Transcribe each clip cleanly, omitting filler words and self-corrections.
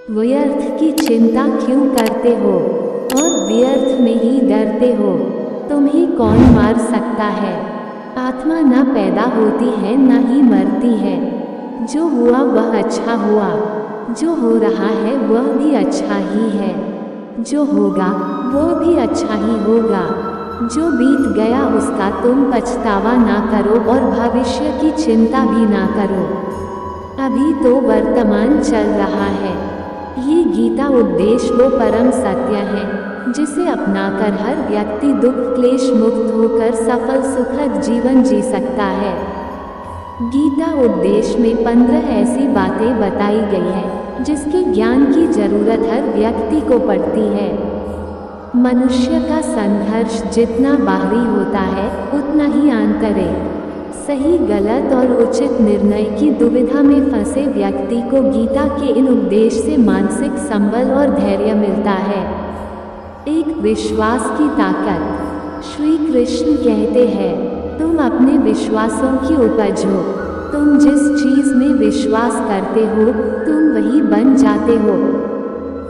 व्यर्थ की चिंता क्यों करते हो और व्यर्थ में ही डरते हो? तुम्हें कौन मार सकता है? आत्मा न पैदा होती है न ही मरती है। जो हुआ वह अच्छा हुआ, जो हो रहा है वह भी अच्छा ही है, जो होगा वो भी अच्छा ही होगा। जो बीत गया उसका तुम पछतावा ना करो और भविष्य की चिंता भी ना करो। अभी तो वर्तमान चल रहा है। ये गीता उपदेश वो परम सत्य है जिसे अपनाकर हर व्यक्ति दुख क्लेश मुक्त होकर सफल सुखद जीवन जी सकता है। गीता उपदेश में 15 ऐसी बातें बताई गई है जिसके ज्ञान की जरूरत हर व्यक्ति को पड़ती है। मनुष्य का संघर्ष जितना बाहरी होता है उतना ही आंतरिक। सही गलत और उचित निर्णय की दुविधा में फंसे व्यक्ति को गीता के इन उपदेश से मानसिक संबल और धैर्य मिलता है। एक विश्वास की ताकत। श्री कृष्ण कहते हैं, तुम अपने विश्वासों की उपज हो। तुम जिस चीज में विश्वास करते हो तुम वही बन जाते हो।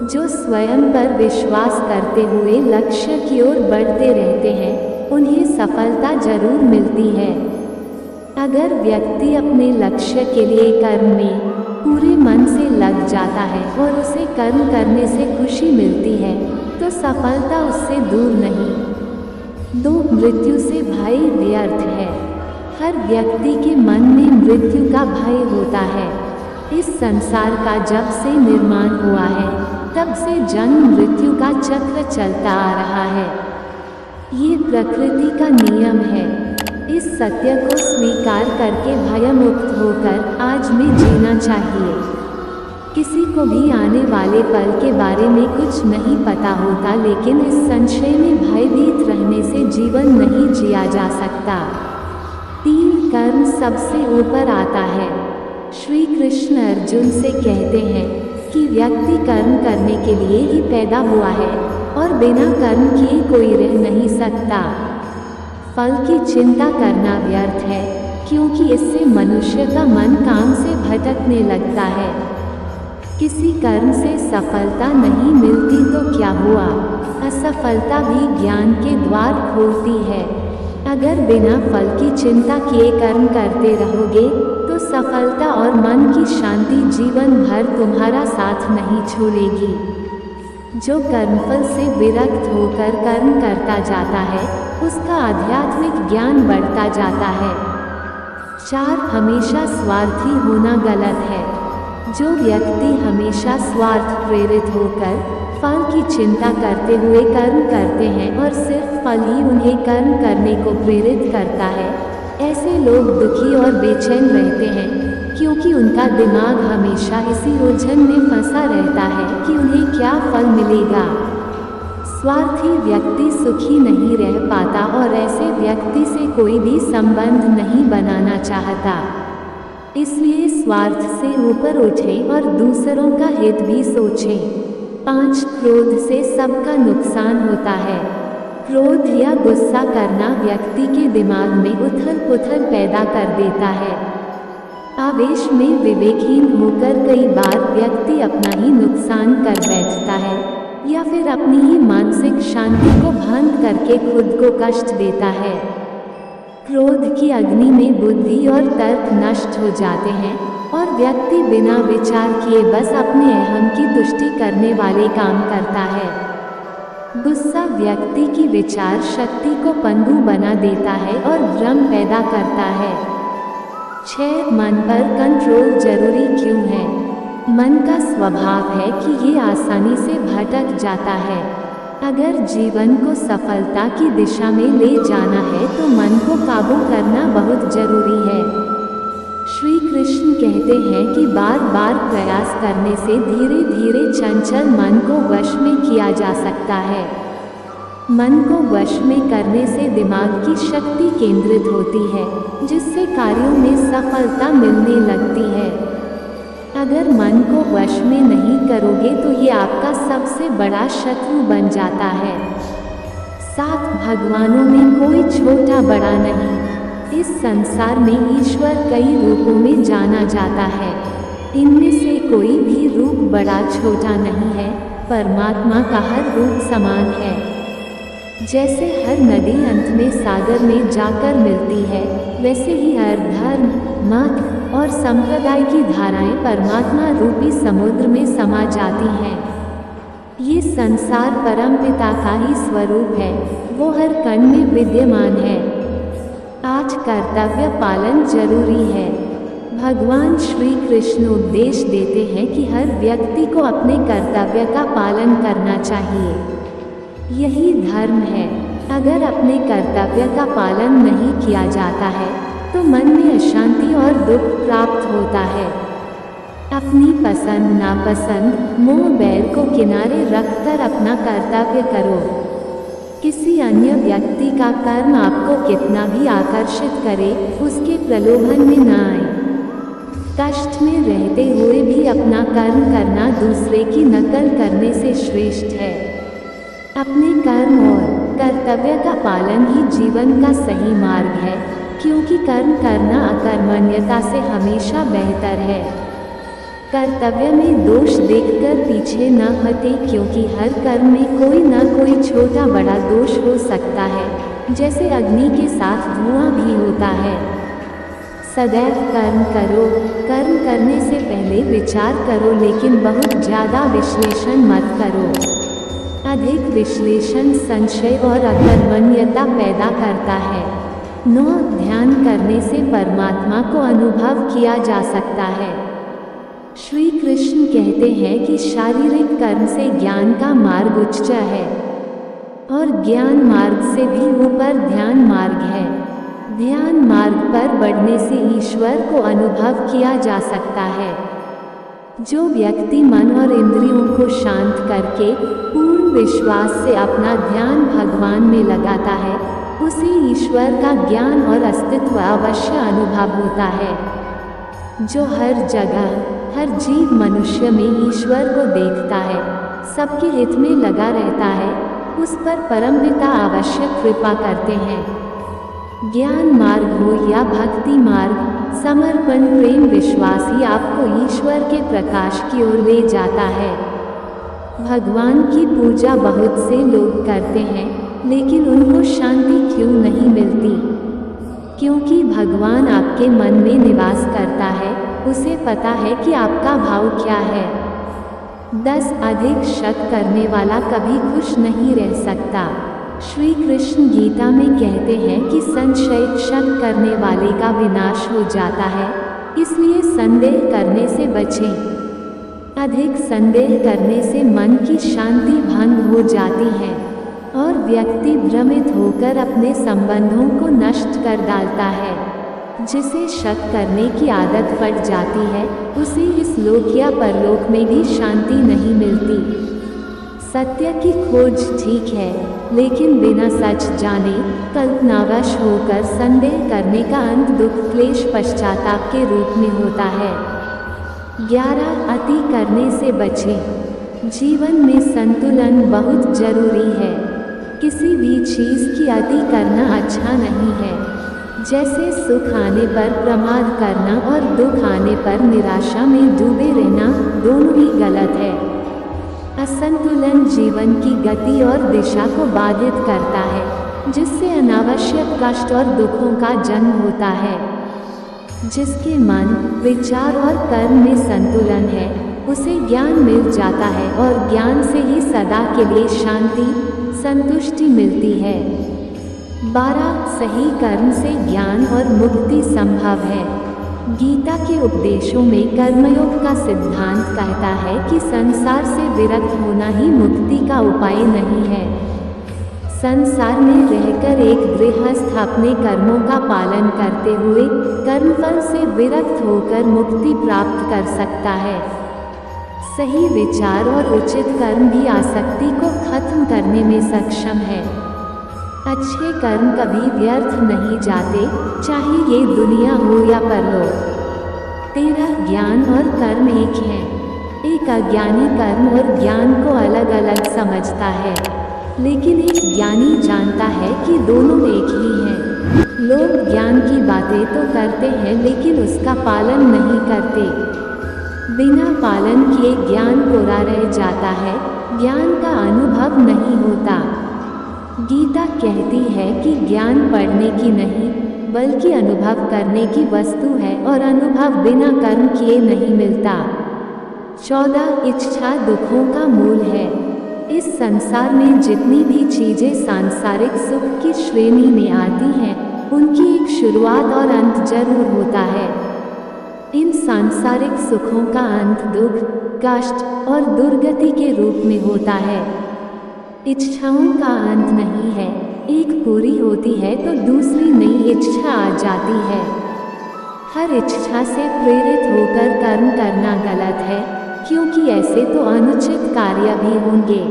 जो स्वयं पर विश्वास करते हुए लक्ष्य की ओर बढ़ते रहते हैं उन्हें सफलता जरूर मिलती है। अगर व्यक्ति अपने लक्ष्य के लिए कर्म में पूरे मन से लग जाता है और उसे कर्म करने से खुशी मिलती है तो सफलता उससे दूर नहीं। दो मृत्यु से भय व्यर्थ है। हर व्यक्ति के मन में मृत्यु का भय होता है। इस संसार का जब से निर्माण हुआ है तब से जन्म मृत्यु का चक्र चलता आ रहा है। ये प्रकृति का नियम है। इस सत्य को स्वीकार करके भयमुक्त होकर आज में जीना चाहिए। किसी को भी आने वाले पल के बारे में कुछ नहीं पता होता, लेकिन इस संशय में भयभीत रहने से जीवन नहीं जिया जा सकता। 3 कर्म सबसे ऊपर आता है। श्री कृष्ण अर्जुन से कहते हैं कि व्यक्ति कर्म करने के लिए ही पैदा हुआ है और बिना कर्म किए कोई रह नहीं सकता। फल की चिंता करना व्यर्थ है क्योंकि इससे मनुष्य का मन काम से भटकने लगता है। किसी कर्म से सफलता नहीं मिलती तो क्या हुआ? असफलता भी ज्ञान के द्वार खोलती है। अगर बिना फल की चिंता किए कर्म करते रहोगे तो सफलता और मन की शांति जीवन भर तुम्हारा साथ नहीं छोड़ेगी। जो कर्मफल से विरक्त होकर कर्म करता जाता है उसका आध्यात्मिक ज्ञान बढ़ता जाता है। 4 हमेशा स्वार्थी होना गलत है। जो व्यक्ति हमेशा स्वार्थ प्रेरित होकर फल की चिंता करते हुए कर्म करते हैं और सिर्फ फल ही उन्हें कर्म करने को प्रेरित करता है, ऐसे लोग दुखी और बेचैन रहते हैं क्योंकि उनका दिमाग हमेशा इसी उलझन में फंसा रहता है कि उन्हें क्या फल मिलेगा। स्वार्थी व्यक्ति सुखी नहीं रह पाता और ऐसे व्यक्ति से कोई भी संबंध नहीं बनाना चाहता। इसलिए स्वार्थ से ऊपर उठें और दूसरों का हित भी सोचें। 5 क्रोध से सबका नुकसान होता है। क्रोध या गुस्सा करना व्यक्ति के दिमाग में उथल पुथल पैदा कर देता है। आवेश में विवेकहीन होकर कई बार व्यक्ति अपना ही नुकसान कर बैठता है या फिर अपनी ही मानसिक शांति को भंग करके खुद को कष्ट देता है। क्रोध की अग्नि में बुद्धि और तर्क नष्ट हो जाते हैं और व्यक्ति बिना विचार किए बस अपने अहम की तुष्टि करने वाले काम करता है। गुस्सा व्यक्ति की विचार शक्ति को पनडुब्बी बना देता है और भ्रम पैदा करता है। 6 मन पर कंट्रोल जरूरी क्यों है? मन का स्वभाव है कि ये आसानी से भटक जाता है। अगर जीवन को सफलता की दिशा में ले जाना है तो मन को काबू करना बहुत जरूरी है। श्री कृष्ण कहते हैं कि बार बार प्रयास करने से धीरे धीरे चंचल मन को वश में किया जा सकता है। मन को वश में करने से दिमाग की शक्ति केंद्रित होती है जिससे कार्यों में सफलता मिलने लगती है। अगर मन को वश में नहीं करोगे तो ये आपका सबसे बड़ा शत्रु बन जाता है। 7 भगवानों में कोई छोटा बड़ा नहीं। इस संसार में ईश्वर कई रूपों में जाना जाता है। इनमें से कोई भी रूप बड़ा छोटा नहीं है, परमात्मा का हर रूप समान है। जैसे हर नदी अंत में सागर में जाकर मिलती है, वैसे ही हर धर्म, मत और संप्रदाय की धाराएं परमात्मा रूपी समुद्र में समा जाती हैं। ये संसार परमपिता का ही स्वरूप है, वो हर कण में विद्यमान है। आज कर्तव्य पालन जरूरी है। भगवान श्री कृष्ण उपदेश देते हैं कि हर व्यक्ति को अपने कर्तव्य का पालन करना चाहिए। यही धर्म है। अगर अपने कर्तव्य का पालन नहीं किया जाता है तो मन में अशांति और दुख प्राप्त होता है। अपनी पसंद नापसंद, मोह बैर को किनारे रखकर अपना कर्तव्य करो। किसी अन्य व्यक्ति का कर्म आपको कितना भी आकर्षित करे, उसके प्रलोभन में न आए। कष्ट में रहते हुए भी अपना कर्म करना दूसरे की नकल करने से श्रेष्ठ है। अपने कर्म और कर्तव्य का पालन ही जीवन का सही मार्ग है, क्योंकि कर्म करना अकर्मण्यता से हमेशा बेहतर है। कर्तव्य में दोष देखकर पीछे न हटे, क्योंकि हर कर्म में कोई न कोई छोटा बड़ा दोष हो सकता है, जैसे अग्नि के साथ धुआं भी होता है। सदैव कर्म करो। कर्म करने से पहले विचार करो, लेकिन बहुत ज़्यादा विश्लेषण मत करो। अधिक विश्लेषण संशय और अकर्मण्यता पैदा करता है। 9 ध्यान करने से परमात्मा को अनुभव किया जा सकता है। श्री कृष्ण कहते हैं कि शारीरिक कर्म से ज्ञान का मार्ग उच्च है, और ज्ञान मार्ग से भी ऊपर ध्यान मार्ग है। ध्यान मार्ग पर बढ़ने से ईश्वर को अनुभव किया जा सकता है। जो व्यक्ति मन और इंद्रियों को शांत करके पूर्ण विश्वास से अपना ध्यान भगवान में लगाता है, उसे ईश्वर का ज्ञान और अस्तित्व अवश्य अनुभव होता है। जो हर जगह हर जीव मनुष्य में ईश्वर को देखता है, सबके हित में लगा रहता है, उस पर परमपिता अवश्य कृपा करते हैं। ज्ञान मार्ग हो या भक्ति मार्ग, समर्पण प्रेम विश्वास ही आपको ईश्वर के प्रकाश की ओर ले जाता है। भगवान की पूजा बहुत से लोग करते हैं, लेकिन उनको शांति क्यों नहीं मिलती? क्योंकि भगवान आपके मन में निवास करता है, उसे पता है कि आपका भाव क्या है। 10 अधिक शक करने वाला कभी खुश नहीं रह सकता। श्री कृष्ण गीता में कहते हैं कि संशय शक करने वाले का विनाश हो जाता है, इसलिए संदेह करने से बचें। अधिक संदेह करने से मन की शांति भंग हो जाती है और व्यक्ति भ्रमित होकर अपने संबंधों को नष्ट कर डालता है। जिसे शक करने की आदत पड़ जाती है, उसे इस लोक या परलोक में भी शांति नहीं मिलती। सत्य की खोज ठीक है, लेकिन बिना सच जाने कल्पनावश होकर संदेह करने का अंत दुख क्लेश पश्चाताप के रूप में होता है। 11 अति करने से बचें। जीवन में संतुलन बहुत जरूरी है। किसी भी चीज़ की अति करना अच्छा नहीं है। जैसे सुख आने पर प्रमाद करना और दुख आने पर निराशा में डूबे रहना, दोनों ही गलत है। असंतुलन जीवन की गति और दिशा को बाधित करता है, जिससे अनावश्यक कष्ट और दुखों का जन्म होता है। जिसके मन, विचार और कर्म में संतुलन है, उसे ज्ञान मिल जाता है और ज्ञान से ही सदा के लिए शांति, संतुष्टि मिलती है। 12 सही कर्म से ज्ञान और मुक्ति संभव है। गीता के उपदेशों में कर्मयोग का सिद्धांत कहता है कि संसार से विरक्त होना ही मुक्ति का उपाय नहीं है। संसार में रहकर एक गृहस्थ अपने कर्मों का पालन करते हुए कर्मफल से विरक्त होकर मुक्ति प्राप्त कर सकता है। सही विचार और उचित कर्म भी आसक्ति को खत्म करने में सक्षम है। अच्छे कर्म कभी व्यर्थ नहीं जाते, चाहे ये दुनिया हो या परलोक। 13 ज्ञान और कर्म एक हैं। एक अज्ञानी कर्म और ज्ञान को अलग अलग समझता है, लेकिन एक ज्ञानी जानता है कि दोनों एक ही हैं। लोग ज्ञान की बातें तो करते हैं, लेकिन उसका पालन नहीं करते। बिना पालन किए ज्ञान कोरा रह जाता है, ज्ञान का अनुभव नहीं होता। गीता कहती है कि ज्ञान पढ़ने की नहीं, बल्कि अनुभव करने की वस्तु है और अनुभव बिना कर्म किए नहीं मिलता। 14 इच्छा दुखों का मूल है। इस संसार में जितनी भी चीजें सांसारिक सुख की श्रेणी में आती हैं, उनकी एक शुरुआत और अंत जरूर होता है। इन सांसारिक सुखों का अंत दुख, कष्ट और दुर्गति के रूप में होता है। इच्छाओं का अंत नहीं है, एक पूरी होती है तो दूसरी नई इच्छा आ जाती है। हर इच्छा से प्रेरित होकर कर्म करना गलत है, क्योंकि ऐसे तो अनुचित कार्य भी होंगे।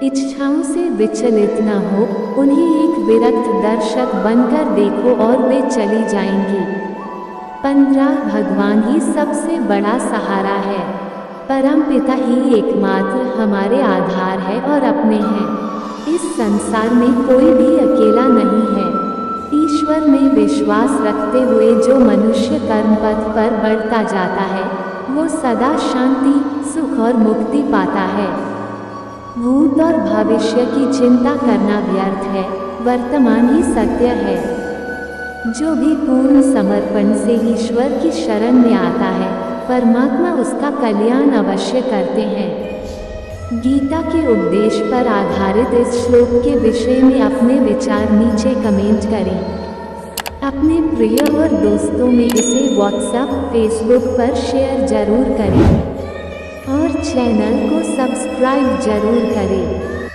इच्छाओं से विचलित न हो, उन्हें एक विरक्त दर्शक बनकर देखो और वे चली जाएंगी। 15 भगवान ही सबसे बड़ा सहारा है। परमपिता ही एकमात्र हमारे आधार है और अपने हैं। इस संसार में कोई भी अकेला नहीं है। ईश्वर में विश्वास रखते हुए जो मनुष्य कर्म पथ पर बढ़ता जाता है, वो सदा शांति, सुख और मुक्ति पाता है। भूत और भविष्य की चिंता करना व्यर्थ है, वर्तमान ही सत्य है। जो भी पूर्ण समर्पण से ईश्वर की शरण में आता है, परमात्मा उसका कल्याण अवश्य करते हैं। गीता के उपदेश पर आधारित इस श्लोक के विषय में अपने विचार नीचे कमेंट करें। अपने प्रिय और दोस्तों में इसे व्हाट्सएप, फेसबुक पर शेयर जरूर करें और चैनल को सब्सक्राइब जरूर करें।